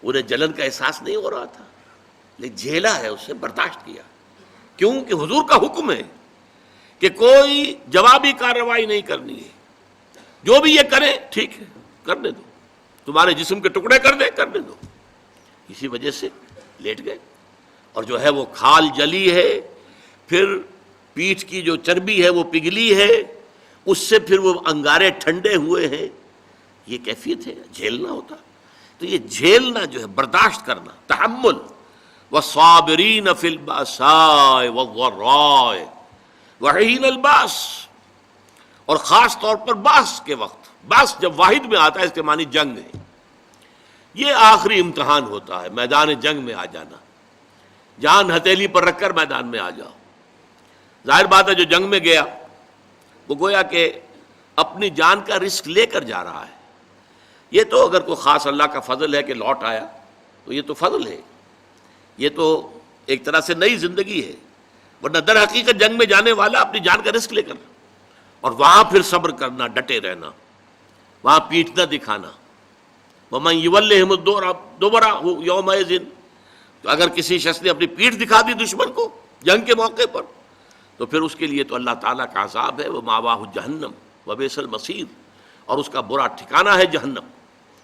انہیں جلن کا احساس نہیں ہو رہا تھا، لیکن جھیلا ہے، اسے برداشت کیا، کیوں کہ حضور کا حکم ہے کہ کوئی جوابی کارروائی نہیں کرنی ہے، جو بھی یہ کرے ٹھیک ہے کرنے دو، تمہارے جسم کے ٹکڑے کر دے کرنے دو۔ اسی وجہ سے لیٹ گئے، اور جو ہے وہ کھال جلی ہے، پھر پیٹھ کی جو چربی ہے وہ پگھلی ہے، اس سے پھر وہ انگارے ٹھنڈے ہوئے ہیں، یہ کیفیت ہے، جھیلنا ہوتا۔ تو یہ جھیلنا جو ہے برداشت کرنا، تحمل، والصابرین فی البأساء والضراء وحین الباس، اور خاص طور پر باس کے وقت، باس جب واحد میں آتا ہے اس کے معنی جنگ ہے، یہ آخری امتحان ہوتا ہے، میدان جنگ میں آ جانا، جان ہتھیلی پر رکھ کر میدان میں آ جاؤ۔ ظاہر بات ہے جو جنگ میں گیا وہ گویا کہ اپنی جان کا رسک لے کر جا رہا ہے، یہ تو اگر کوئی خاص اللہ کا فضل ہے کہ لوٹ آیا تو یہ تو فضل ہے، یہ تو ایک طرح سے نئی زندگی ہے، ورنہ در حقیقت جنگ میں جانے والا اپنی جان کا رسک لے کر، اور وہاں پھر صبر کرنا، ڈٹے رہنا، وہاں پیٹھ نہ دکھانا۔ وَمَن يُوَلِّهِمُ الدُّبُرَ يَوْمَئِذٍ، تو اگر کسی شخص نے اپنی پیٹھ دکھا دی دشمن کو جنگ کے موقع پر، تو پھر اس کے لیے تو اللہ تعالیٰ کا عذاب ہے، وَمَأْوَاهُ جَهَنَّمُ وَبِئْسَ الْمَصِيرُ، اور اس کا برا ٹھکانہ ہے جہنم،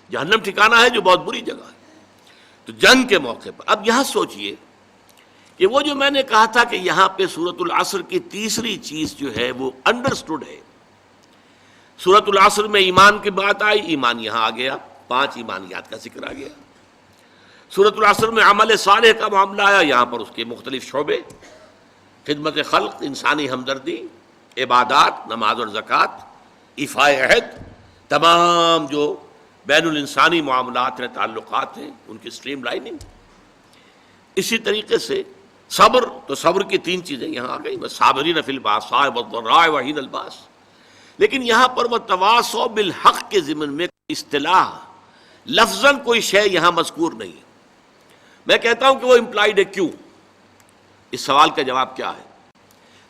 جہنم ٹھکانہ ہے جو بہت بری جگہ ہے۔ تو جنگ کے موقع پر اب یہاں سوچئے کہ وہ جو میں نے کہا تھا کہ یہاں پہ سورۃ العصر کی تیسری چیز جو ہے وہ انڈرسٹوڈ ہے. سورۃ العصر میں ایمان کی بات آئی، ایمان یہاں آ گیا، 5 ایمانیات کا ذکر آ گیا. سورۃ العصر میں عمل صالح کا معاملہ آیا، یہاں پر اس کے مختلف شعبے، خدمت خلق، انسانی ہمدردی، عبادات، نماز اور زکوٰۃ، ایفاء عہد، تمام جو بین الانسانی معاملات ہیں، تعلقات ہیں، ان کی سٹریم لائننگ. اسی طریقے سے صبر، تو صبر کی 3 چیزیں یہاں آ گئی، صابرین فی الباساء والضراء وحین الباس. لیکن یہاں پر وہ تواصوا بالحق کے ضمن میں اصطلاح لفظاً کوئی شے یہاں مذکور نہیں ہے. میں کہتا ہوں کہ وہ امپلائڈ ہے. کیوں؟ اس سوال کا جواب کیا ہے؟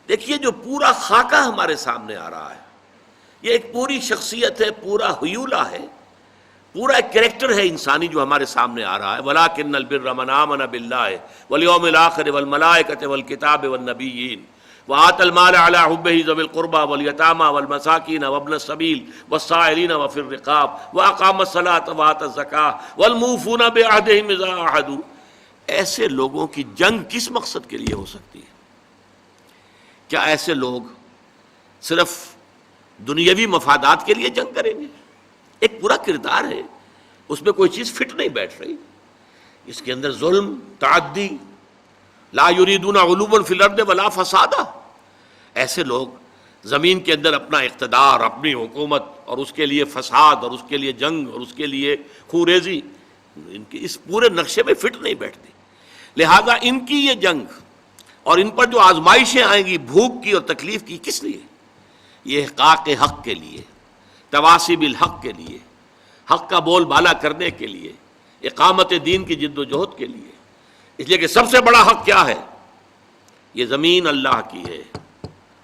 دیکھیے، جو پورا خاکہ ہمارے سامنے آ رہا ہے، یہ ایک پوری شخصیت ہے، پورا حیولہ ہے، پورا ایک کریکٹر ہے انسانی جو ہمارے سامنے آ رہا ہے. وَلَٰكِنَّ الْبِرَّ مَنْ آمَنَ بِاللَّهِ وَالْيَوْمِ الْآخِرِ وَالْمَلَائِكَةِ وَالْكِتَابِ وَالنَّبِيِّينَ وَآتَى الْمَالَ عَلَىٰ حُبِّهِ ذَوِي الْقُرْبَىٰ وَالْيَتَامَىٰ وَالْمَسَاكِينَ وَابْنَ السَّبِيلِ وَالسَّائِلِينَ وَفِي الرِّقَابِ وَأَقَامَ الصَّلَاةَ وَآتَى الزَّكَاةَ وَالْمُوفُونَ بِعَهْدِهِمْ إِذَا عَاهَدُوا. ایسے لوگوں کی جنگ کس مقصد کے لیے ہو سکتی ہے؟ کیا ایسے لوگ صرف دنیاوی مفادات کے لیے جنگ کریں گے؟ ایک پورا کردار ہے، اس میں کوئی چیز فٹ نہیں بیٹھ رہی. اس کے اندر ظلم، تعدی، لا یریدون علوا فی الارض ولا فسادا. ایسے لوگ زمین کے اندر اپنا اقتدار، اپنی حکومت، اور اس کے لیے فساد، اور اس کے لیے جنگ، اور اس کے لیے خوریزی، ان کی اس پورے نقشے میں فٹ نہیں بیٹھتی. لہذا ان کی یہ جنگ اور ان پر جو آزمائشیں آئیں گی بھوک کی اور تکلیف کی، کس لیے؟ یہ احقاق حق کے لیے، تواصی بالحق کے لیے، حق کا بول بالا کرنے کے لیے، اقامت دین کی جد و جہد کے لیے. اس لیے کہ سب سے بڑا حق کیا ہے؟ یہ زمین اللہ کی ہے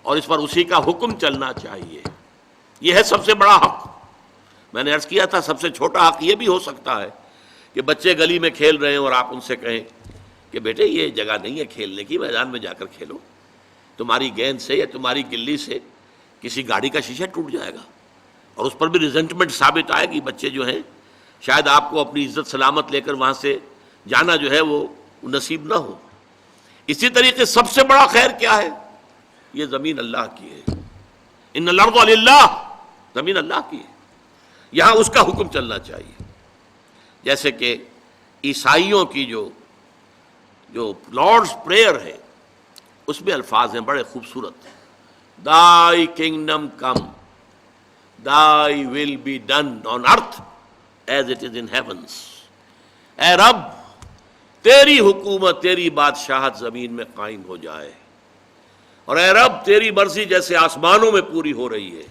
اور اس پر اسی کا حکم چلنا چاہیے. یہ ہے سب سے بڑا حق. میں نے عرض کیا تھا سب سے چھوٹا حق یہ بھی ہو سکتا ہے کہ بچے گلی میں کھیل رہے ہیں اور آپ ان سے کہیں کہ بیٹے یہ جگہ نہیں ہے کھیلنے کی، میدان میں جا کر کھیلو. تمہاری گیند سے یا تمہاری گلی سے کسی گاڑی کا شیشہ ٹوٹ جائے گا اور اس پر بھی ریزنٹمنٹ ثابت آئے گی. بچے جو ہیں شاید آپ کو اپنی عزت سلامت لے کر وہاں سے جانا جو ہے وہ نصیب نہ ہو. اسی طریقے سب سے بڑا خیر کیا ہے؟ یہ زمین اللہ کی ہے. ان الارض للہ، زمین اللہ کی ہے، یہاں اس کا حکم چلنا چاہیے. جیسے کہ عیسائیوں کی جو لارڈز پریئر ہے اس میں الفاظ ہیں بڑے خوبصورت. Thy kingdom come, thy will be done on earth as it is in heavens. اے رب تیری حکومت، تیری بادشاہت زمین میں قائم ہو جائے، اور اے رب تیری مرضی جیسے آسمانوں میں پوری ہو رہی ہے.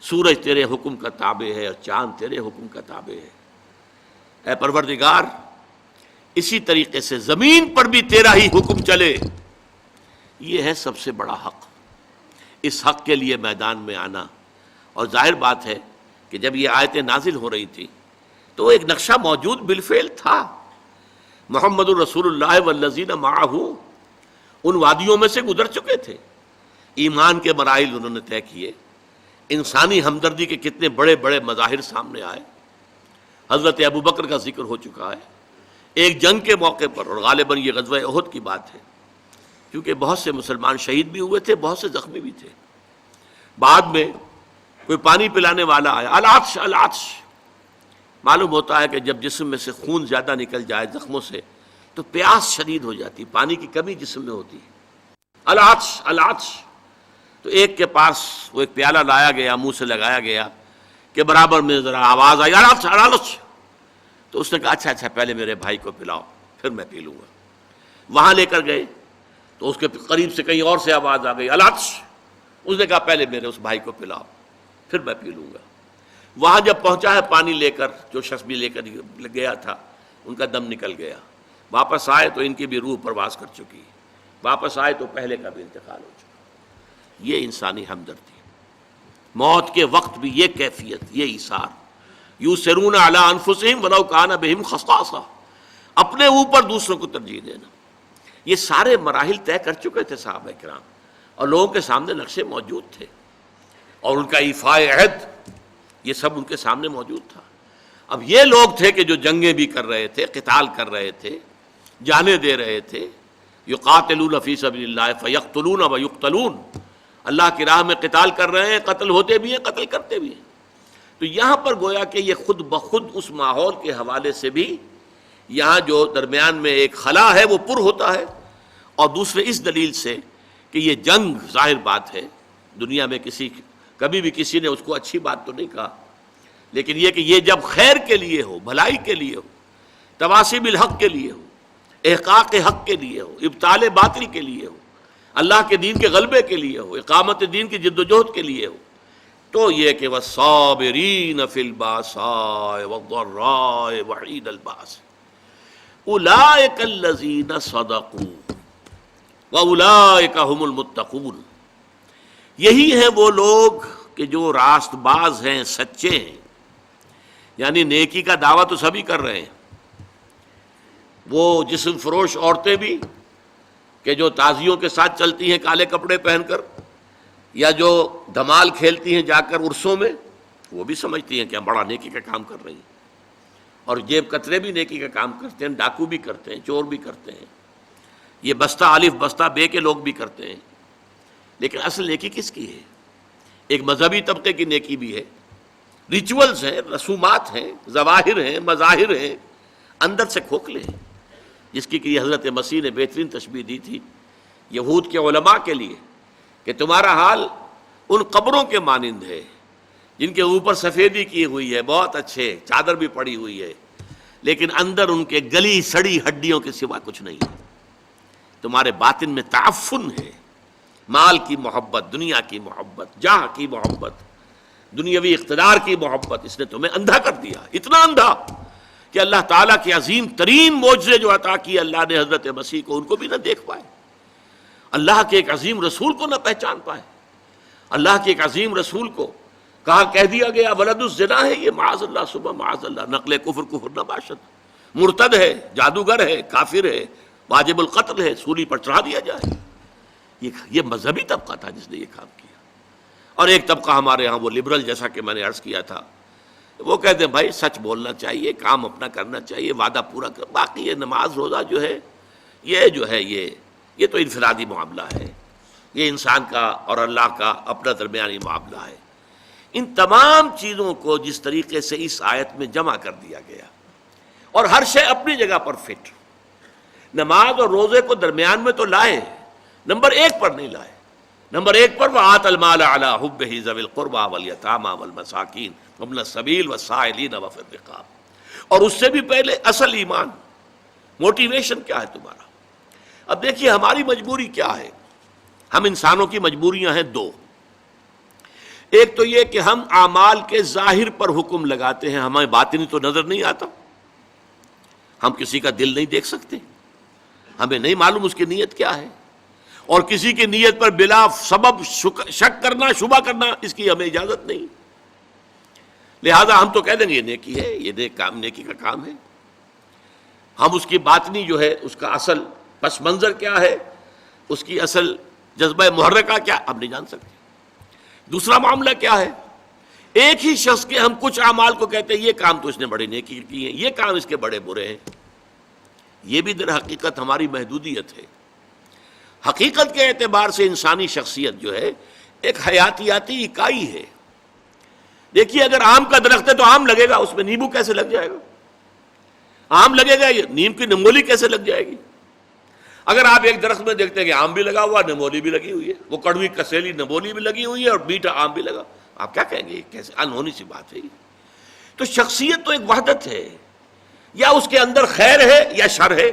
سورج تیرے حکم کا تابع ہے اور چاند تیرے حکم کا تابع ہے. اے پروردگار اسی طریقے سے زمین پر بھی تیرا ہی حکم چلے. یہ ہے سب سے بڑا حق. اس حق کے لیے میدان میں آنا. اور ظاہر بات ہے کہ جب یہ آیتیں نازل ہو رہی تھی تو ایک نقشہ موجود بالفعل تھا. محمد الرسول اللہ والذین معہ ان وادیوں میں سے گزر چکے تھے. ایمان کے مراحل انہوں نے طے کیے. انسانی ہمدردی کے کتنے بڑے بڑے مظاہر سامنے آئے. حضرت ابو بکر کا ذکر ہو چکا ہے ایک جنگ کے موقع پر، اور غالباً یہ غزوہ احد کی بات ہے، کیونکہ بہت سے مسلمان شہید بھی ہوئے تھے، بہت سے زخمی بھی تھے. بعد میں کوئی پانی پلانے والا آیا، العطش العطش. معلوم ہوتا ہے کہ جب جسم میں سے خون زیادہ نکل جائے زخموں سے تو پیاس شدید ہو جاتی، پانی کی کمی جسم میں ہوتی ہے. العطش العطش. تو ایک کے پاس وہ ایک پیالہ لایا گیا، منہ سے لگایا گیا کہ برابر میں ذرا آواز آئی العطش العطش. تو اس نے کہا اچھا پہلے میرے بھائی کو پلاؤ پھر میں پی لوں گا. وہاں لے کر گئے تو اس کے قریب سے کہیں اور سے آواز آ گئی العطش. اس نے کہا پہلے میرے اس بھائی کو پلاؤ پھر میں پی لوں گا. وہاں جب پہنچا ہے پانی لے کر، جو شخص بھی لے کر گیا تھا ان کا دم نکل گیا. واپس آئے تو ان کی بھی روح پرواز کر چکی. واپس آئے تو پہلے کا بھی انتقال ہو چکا. یہ انسانی ہمدردی. موت کے وقت بھی یہ کیفیت، یہ ایثار. یؤثرون علی انفسہم ولو کان بہم خصاصہ. اپنے اوپر دوسروں کو ترجیح دینا. یہ سارے مراحل طے کر چکے تھے صحابہ کرام، اور لوگوں کے سامنے نقشے موجود تھے، اور ان کا ایفاء عہد یہ سب ان کے سامنے موجود تھا. اب یہ لوگ تھے کہ جو جنگیں بھی کر رہے تھے، قتال کر رہے تھے، جانیں دے رہے تھے، یقاتلون فی سبیل اللہ فیقتلون ویقتلون، اللہ کی راہ میں قتال کر رہے ہیں، قتل ہوتے بھی ہیں، قتل کرتے بھی ہیں۔ تو یہاں پر گویا کہ یہ خود بخود اس ماحول کے حوالے سے بھی یہاں جو درمیان میں ایک خلا ہے وہ پر ہوتا ہے، اور دوسرے اس دلیل سے کہ یہ جنگ ظاہر بات ہے، دنیا میں کبھی بھی کسی نے اس کو اچھی بات تو نہیں کہا، لیکن یہ کہ یہ جب خیر کے لیے ہو، بھلائی کے لیے ہو، تواصی بالحق کے لیے ہو، احقاق حق کے لیے ہو، ابطال باطل کے لیے ہو، اللہ کے دین کے غلبے کے لیے ہو، اقامت دین کی جد و جہد کے لیے ہو، تو یہ کہ والصابرین فی الباساء والضراء وحین الباس اولئک الذین صدقوا واولئک هم المتقون، یہی ہیں وہ لوگ کہ جو راست باز ہیں، سچے ہیں، یعنی نیکی کا دعویٰ تو سبھی کر رہے ہیں، وہ جسم فروش عورتیں بھی کہ جو تازیوں کے ساتھ چلتی ہیں کالے کپڑے پہن کر، یا جو دھمال کھیلتی ہیں جا کر عرسوں میں، وہ بھی سمجھتی ہیں کہ ہم بڑا نیکی کا کام کر رہی ہیں، اور جیب کترے بھی نیکی کا کام کرتے ہیں، ڈاکو بھی کرتے ہیں، چور بھی کرتے ہیں، یہ بستہ الف بستہ بے کے لوگ بھی کرتے ہیں، لیکن اصل نیکی کس کی ہے؟ ایک مذہبی طبقے کی نیکی بھی ہے، ریچولز ہیں، رسومات ہیں، ظواہر ہیں، مظاہر ہیں، اندر سے کھوکھلے ہیں، جس کی کہ حضرت مسیح نے بہترین تشبیہ دی تھی یہود کے علماء کے لیے کہ تمہارا حال ان قبروں کے مانند ہے جن کے اوپر سفیدی کی ہوئی ہے، بہت اچھے، چادر بھی پڑی ہوئی ہے، لیکن اندر ان کے گلی سڑی ہڈیوں کے سوا کچھ نہیں ہے۔ تمہارے باطن میں تعفن ہے، مال کی محبت، دنیا کی محبت، جاہ کی محبت، دنیاوی اقتدار کی محبت، اس نے تمہیں اندھا کر دیا، اتنا اندھا کہ اللہ تعالیٰ کے عظیم ترین معجزے جو عطا کیے اللہ نے حضرت مسیح کو، ان کو بھی نہ دیکھ پائے، اللہ کے ایک عظیم رسول کو نہ پہچان پائے، اللہ کے ایک عظیم رسول کو کہہ دیا گیا ولد الزنا ہے، یہ معاذ اللہ صبح معاذ اللہ، نقل کفر نہ باشد، مرتد ہے، جادوگر ہے، کافر ہے، واجب القتل ہے، سولی پر چڑھا دیا جائے۔ یہ مذہبی طبقہ تھا جس نے یہ کام کیا، اور ایک طبقہ ہمارے ہاں وہ لبرل، جیسا کہ میں نے عرض کیا تھا، وہ کہتے ہیں بھائی سچ بولنا چاہیے، کام اپنا کرنا چاہیے، وعدہ پورا کر، باقی یہ نماز روزہ جو ہے یہ تو انفرادی معاملہ ہے، یہ انسان کا اور اللہ کا اپنا درمیانی معاملہ ہے۔ ان تمام چیزوں کو جس طریقے سے اس آیت میں جمع کر دیا گیا، اور ہر شے اپنی جگہ پر فٹ، نماز اور روزے کو درمیان میں تو لائے، نمبر ایک پر نہیں لائے، نمبر ایک پر وَآتَ الْمَالَ عَلَىٰ حُبِّهِ ذَوِي الْقُرْبَىٰ وَالْيَتَامَىٰ وَالْمَسَاكِينِ وَابْنَ السَّبِيلِ وَالسَّائِلِينَ وَفِي الرِّقَابِ، اور اس سے بھی پہلے اصل ایمان، موٹیویشن کیا ہے تمہارا؟ اب دیکھیے ہماری مجبوری کیا ہے، ہم انسانوں کی مجبوریاں ہیں دو، ایک تو یہ کہ ہم اعمال کے ظاہر پر حکم لگاتے ہیں، ہمیں باطنی تو نظر نہیں آتا، ہم کسی کا دل نہیں دیکھ سکتے، ہمیں نہیں معلوم اس کی نیت کیا ہے، اور کسی کی نیت پر بلا سبب شک کرنا، شبہ کرنا، اس کی ہمیں اجازت نہیں، لہذا ہم تو کہہ دیں گے یہ نیکی ہے، یہ نیکی کا کام ہے، ہم اس کی باطنی جو ہے، اس کا اصل پس منظر کیا ہے، اس کی اصل جذبہ محرکہ کیا، ہم نہیں جان سکتے۔ دوسرا معاملہ کیا ہے، ایک ہی شخص کے ہم کچھ اعمال کو کہتے ہیں یہ کام تو اس نے بڑی نیکی کی ہے، یہ کام اس کے بڑے برے ہیں، یہ بھی در حقیقت ہماری محدودیت ہے۔ حقیقت کے اعتبار سے انسانی شخصیت جو ہے ایک حیاتیاتی اکائی ہے۔ دیکھیے اگر آم کا درخت ہے تو آم لگے گا، اس میں نیمبو کیسے لگ جائے گا؟ آم لگے گا، نیم کی نمولی کیسے لگ جائے گی؟ اگر آپ ایک درخت میں دیکھتے ہیں کہ آم بھی لگا ہوا، نمولی بھی لگی ہوئی ہے، وہ کڑوی کسیلی نمولی بھی لگی ہوئی ہے اور میٹھا آم بھی لگا، آپ کیا کہیں گے؟ کیسے انہونی سی بات ہے یہ؟ تو شخصیت تو ایک وحدت ہے، یا اس کے اندر خیر ہے یا شر ہے،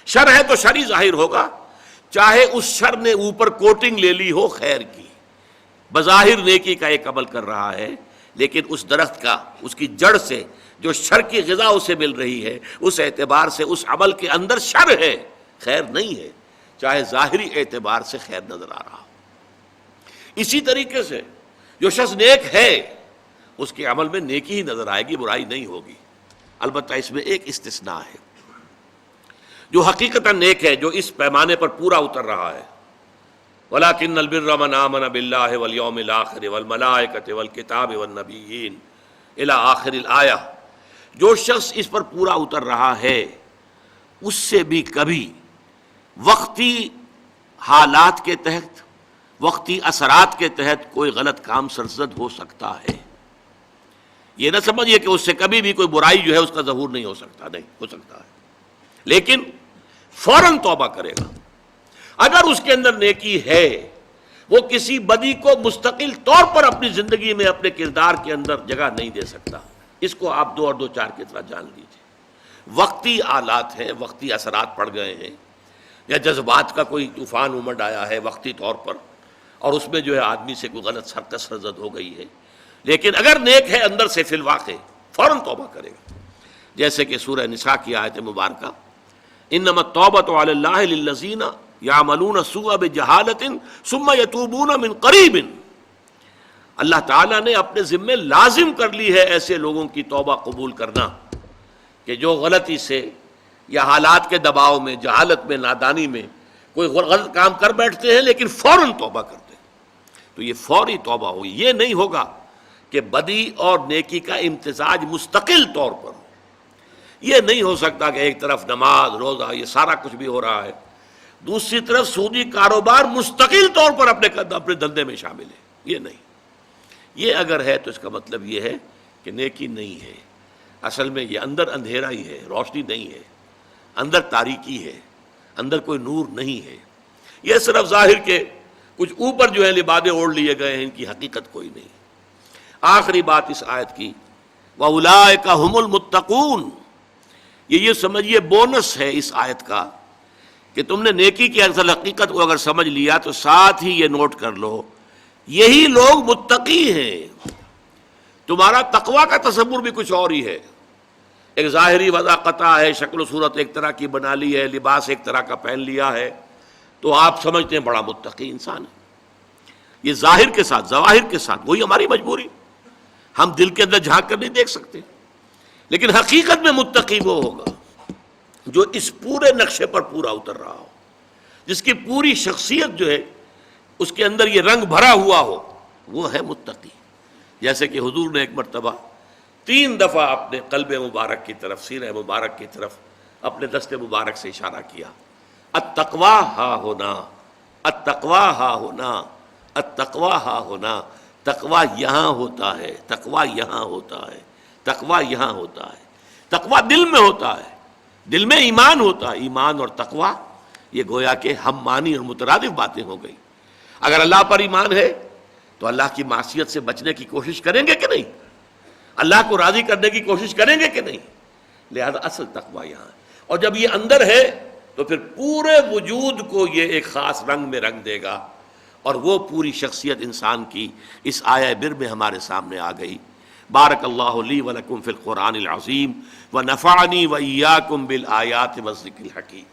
شر ہے تو شر ہی ظاہر ہوگا، چاہے اس شر نے اوپر کوٹنگ لے لی ہو خیر کی، بظاہر نیکی کا ایک عمل کر رہا ہے، لیکن اس درخت کا، اس کی جڑ سے جو شر کی غذا اسے مل رہی ہے، اس اعتبار سے اس عمل کے اندر شر ہے، خیر نہیں ہے، چاہے ظاہری اعتبار سے خیر نظر آ رہا ہو۔ اسی طریقے سے جو شخص نیک ہے، اس کے عمل میں نیکی ہی نظر آئے گی، برائی نہیں ہوگی، البتہ اس میں ایک استثناء ہے، جو حقیقتاً نیک ہے، جو اس پیمانے پر پورا اتر رہا ہے، وَلَٰكِنَّ الْبِرَّ مَنْ آمَنَ بِاللَّهِ وَالْيَوْمِ الْآخِرِ وَالْمَلَائِكَةِ وَالْكِتَابِ وَالنَّبِيِّينَ إِلَىٰ آخِرِ الْآيَةِ۔ جو شخص اس پر پورا اتر رہا ہے اس سے بھی کبھی وقتی حالات کے تحت، وقتی اثرات کے تحت کوئی غلط کام سرزد ہو سکتا ہے۔ یہ نہ سمجھیے کہ اس سے کبھی بھی کوئی برائی جو ہے اس کا ظہور نہیں ہو سکتا، نہیں ہو سکتا ہے، لیکن فوراً توبہ کرے گا۔ اگر اس کے اندر نیکی ہے، وہ کسی بدی کو مستقل طور پر اپنی زندگی میں اپنے کردار کے اندر جگہ نہیں دے سکتا۔ اس کو آپ 2 اور 2 4 کی طرح جان لیجیے۔ وقتی آلات ہیں، وقتی اثرات پڑ گئے ہیں، یا جذبات کا کوئی طوفان امڈ آیا ہے وقتی طور پر، اور اس میں جو ہے آدمی سے کوئی غلط حرکت سرزد ہو گئی ہے، لیکن اگر نیک ہے اندر سے فی الواقع فوراً توبہ کرے گا۔ جیسے کہ سورہ نساء کی آیت مبارکہ، انما التوبۃ علی اللہ للذین یعملون السوء بجہالۃ ثم یتوبون من قریب، اللہ تعالیٰ نے اپنے ذمے لازم کر لی ہے ایسے لوگوں کی توبہ قبول کرنا کہ جو غلطی سے یا حالات کے دباؤ میں، جہالت میں، نادانی میں کوئی غلط کام کر بیٹھتے ہیں لیکن فوراً توبہ کرتے ہیں۔ تو یہ فوری توبہ ہوگی، یہ نہیں ہوگا کہ بدی اور نیکی کا امتزاج مستقل طور پر ہو۔ یہ نہیں ہو سکتا کہ ایک طرف نماز، روزہ، یہ سارا کچھ بھی ہو رہا ہے، دوسری طرف سودی کاروبار مستقل طور پر اپنے دھندے میں شامل ہے، یہ نہیں۔ یہ اگر ہے تو اس کا مطلب یہ ہے کہ نیکی نہیں ہے، اصل میں یہ اندر اندھیرا ہی ہے، روشنی نہیں ہے، اندر تاریکی ہے، اندر کوئی نور نہیں ہے۔ یہ صرف ظاہر کے کچھ اوپر جو ہے لبادے اوڑھ لیے گئے ہیں، ان کی حقیقت کوئی نہیں۔ آخری بات اس آیت کی، وَأُولَٰئِكَ هُمُ الْمُتَّقُونَ، یہ سمجھیے بونس ہے اس آیت کا کہ تم نے نیکی کی اصل حقیقت کو اگر سمجھ لیا تو ساتھ ہی یہ نوٹ کر لو، یہی لوگ متقی ہیں۔ تمہارا تقویٰ کا تصور بھی کچھ اور ہی ہے، ایک ظاہری وضع قطع ہے، شکل و صورت ایک طرح کی بنا لی ہے، لباس ایک طرح کا پہن لیا ہے، تو آپ سمجھتے ہیں بڑا متقی انسان ہے۔ یہ ظاہر کے ساتھ، ظواہر کے ساتھ، وہی ہماری مجبوری، ہم دل کے اندر جھانک کر نہیں دیکھ سکتے، لیکن حقیقت میں متقی وہ ہوگا جو اس پورے نقشے پر پورا اتر رہا ہو، جس کی پوری شخصیت جو ہے اس کے اندر یہ رنگ بھرا ہوا ہو، وہ ہے متقی۔ جیسے کہ حضور نے ایک مرتبہ 3 دفعہ اپنے قلب مبارک کی طرف، سینہ مبارک کی طرف اپنے دست مبارک سے اشارہ کیا، التقویٰ ہا ہونا، التقویٰ ہا ہونا، التقویٰ ہا ہونا، تقویٰ یہاں ہوتا ہے، تقویٰ یہاں ہوتا ہے، تقویٰ یہاں ہوتا ہے۔ تقویٰ دل میں ہوتا ہے، دل میں ایمان ہوتا ہے۔ ایمان اور تقویٰ یہ گویا کہ ہم معنی اور مترادف باتیں ہو گئی۔ اگر اللہ پر ایمان ہے تو اللہ کی معصیت سے بچنے کی کوشش کریں گے کہ نہیں؟ اللہ کو راضی کرنے کی کوشش کریں گے کہ نہیں؟ لہذا اصل تقویٰ یہاں ہے، اور جب یہ اندر ہے تو پھر پورے وجود کو یہ ایک خاص رنگ میں رنگ دے گا، اور وہ پوری شخصیت انسان کی اس آیہ بر میں ہمارے سامنے آ گئی۔ بارک اللہ لی ولکم فی القرآن العظیم ونفعنی وإیاکم بالآیات والذکر الحکیم۔